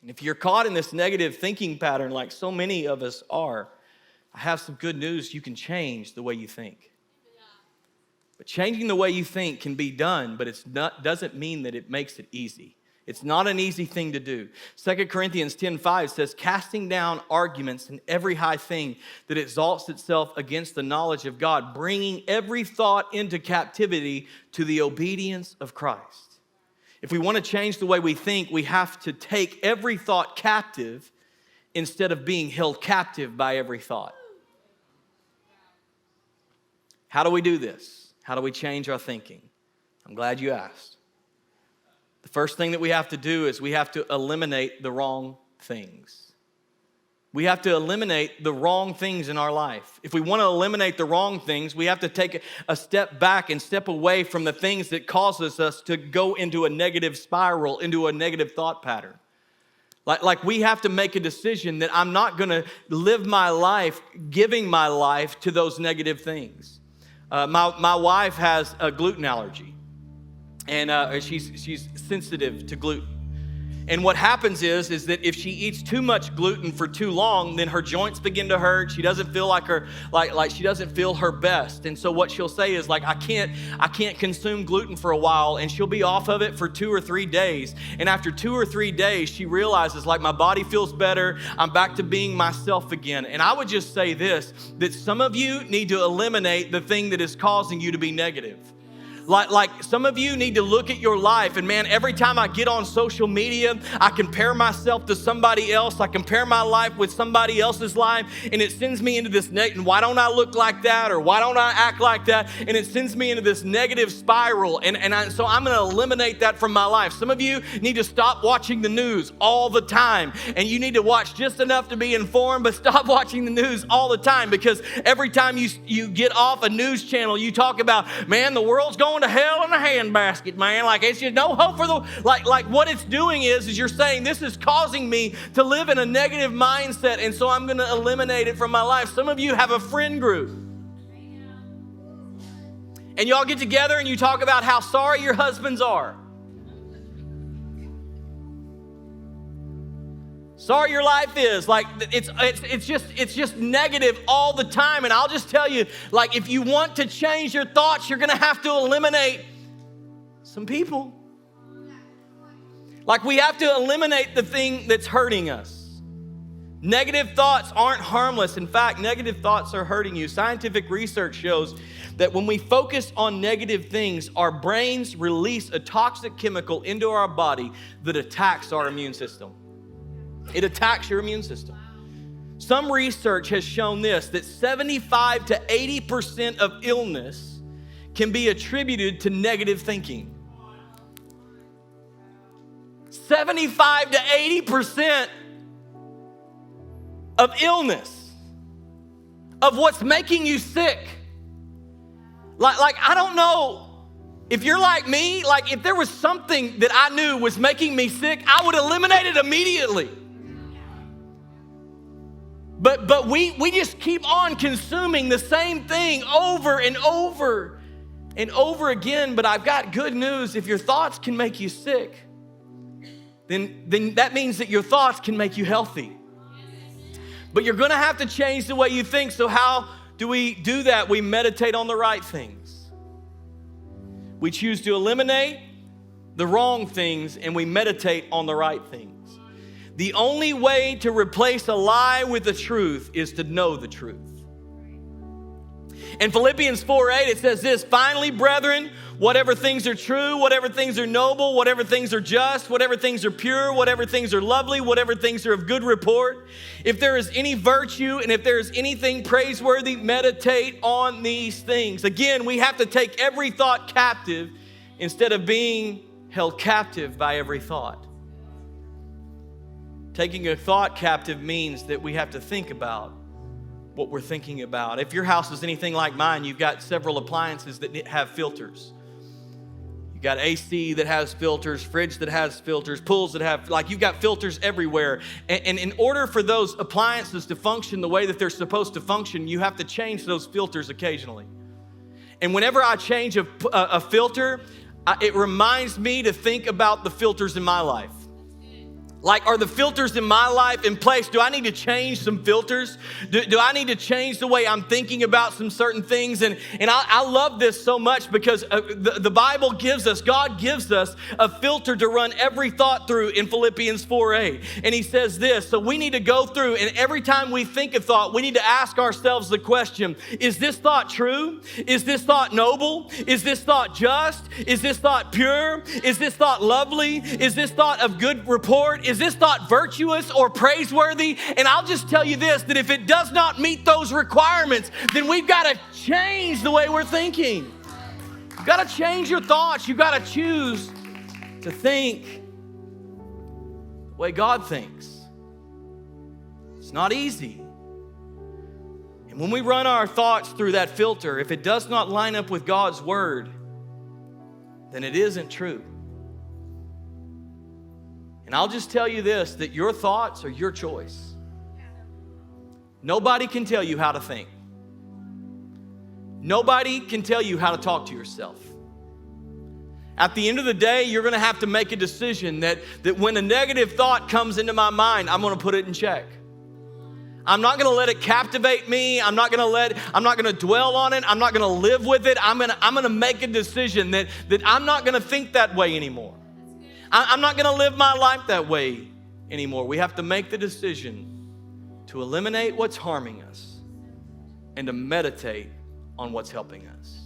If you're caught in this negative thinking pattern like so many of us are, I have some good news. You can change the way you think. But changing the way you think can be done, but it doesn't mean that it makes it easy. It's not an easy thing to do. 2 Corinthians 10:5 says, casting down arguments and every high thing that exalts itself against the knowledge of God, bringing every thought into captivity to the obedience of Christ. If we want to change the way we think, we have to take every thought captive instead of being held captive by every thought. How do we do this? How do we change our thinking? I'm glad you asked. The first thing that we have to do is we have to eliminate the wrong things. We have to eliminate the wrong things in our life. If we want to eliminate the wrong things, we have to take a step back and step away from the things that causes us to go into a negative spiral, into a negative thought pattern. Like we have to make a decision that I'm not going to live my life giving my life to those negative things. My wife has a gluten allergy, and she's sensitive to gluten. And what happens is that if she eats too much gluten for too long, then her joints begin to hurt. She doesn't feel like she doesn't feel her best. And so what she'll say is like, I can't consume gluten for a while, and she'll be off of it for 2 or 3 days. And after 2 or 3 days, she realizes like my body feels better. I'm back to being myself again. And I would just say this, that some of you need to eliminate the thing that is causing you to be negative. Like some of you need to look at your life, and man, every time I get on social media, I compare myself to somebody else. I compare my life with somebody else's life, and it sends me into this negative, why don't I look like that, or why don't I act like that? And it sends me into this negative spiral, so I'm going to eliminate that from my life. Some of you need to stop watching the news all the time, and you need to watch just enough to be informed, but stop watching the news all the time, because every time you get off a news channel, you talk about, man, the world's going to hell in a handbasket, man. Like it's just no hope for the, like what it's doing is you're saying this is causing me to live in a negative mindset, and so I'm going to eliminate it from my life. Some of you have a friend group, and y'all get together and you talk about how sorry your husbands are. Sorry your life is. Like it's just negative all the time. And I'll just tell you, like if you want to change your thoughts, you're gonna have to eliminate some people. Like we have to eliminate the thing that's hurting us. Negative thoughts aren't harmless. In fact, negative thoughts are hurting you. Scientific research shows that when we focus on negative things, our brains release a toxic chemical into our body that attacks our immune system. It attacks your immune system. Some research has shown this, that 75 to 80% of illness can be attributed to negative thinking. 75 to 80% of illness, of what's making you sick. Like I don't know if you're like me, like if there was something that I knew was making me sick, I would eliminate it immediately. But we just keep on consuming the same thing over and over and over again. But I've got good news. If your thoughts can make you sick, then that means that your thoughts can make you healthy. But you're going to have to change the way you think. So how do we do that? We meditate on the right things. We choose to eliminate the wrong things, and we meditate on the right things. The only way to replace a lie with the truth is to know the truth. In Philippians 4:8, it says this, finally, brethren, whatever things are true, whatever things are noble, whatever things are just, whatever things are pure, whatever things are lovely, whatever things are of good report, if there is any virtue and if there is anything praiseworthy, meditate on these things. Again, we have to take every thought captive instead of being held captive by every thought. Taking a thought captive means that we have to think about what we're thinking about. If your house is anything like mine, you've got several appliances that have filters. You've got AC that has filters, fridge that has filters, pools that have, like you've got filters everywhere. And in order for those appliances to function the way that they're supposed to function, you have to change those filters occasionally. And whenever I change a filter, it reminds me to think about the filters in my life. Like, are the filters in my life in place? Do I need to change some filters? Do I need to change the way I'm thinking about some certain things? And I love this so much because the Bible gives us, God gives us a filter to run every thought through in Philippians 4:8. And he says this, so we need to go through, and every time we think a thought, we need to ask ourselves the question, is this thought true? Is this thought noble? Is this thought just? Is this thought pure? Is this thought lovely? Is this thought of good report? Is this thought virtuous or praiseworthy? And I'll just tell you this, that if it does not meet those requirements, then we've got to change the way we're thinking. You've got to change your thoughts. You've got to choose to think the way God thinks. It's not easy. And when we run our thoughts through that filter, if it does not line up with God's word, then it isn't true. And I'll just tell you this, that your thoughts are your choice. Nobody can tell you how to think. Nobody can tell you how to talk to yourself. At the end of the day, you're going to have to make a decision that when a negative thought comes into my mind, I'm going to put it in check. I'm not going to let it captivate me. I'm not going to dwell on it. I'm not going to live with it. I'm going to make a decision that I'm not going to think that way anymore. I'm not going to live my life that way anymore. We have to make the decision to eliminate what's harming us and to meditate on what's helping us.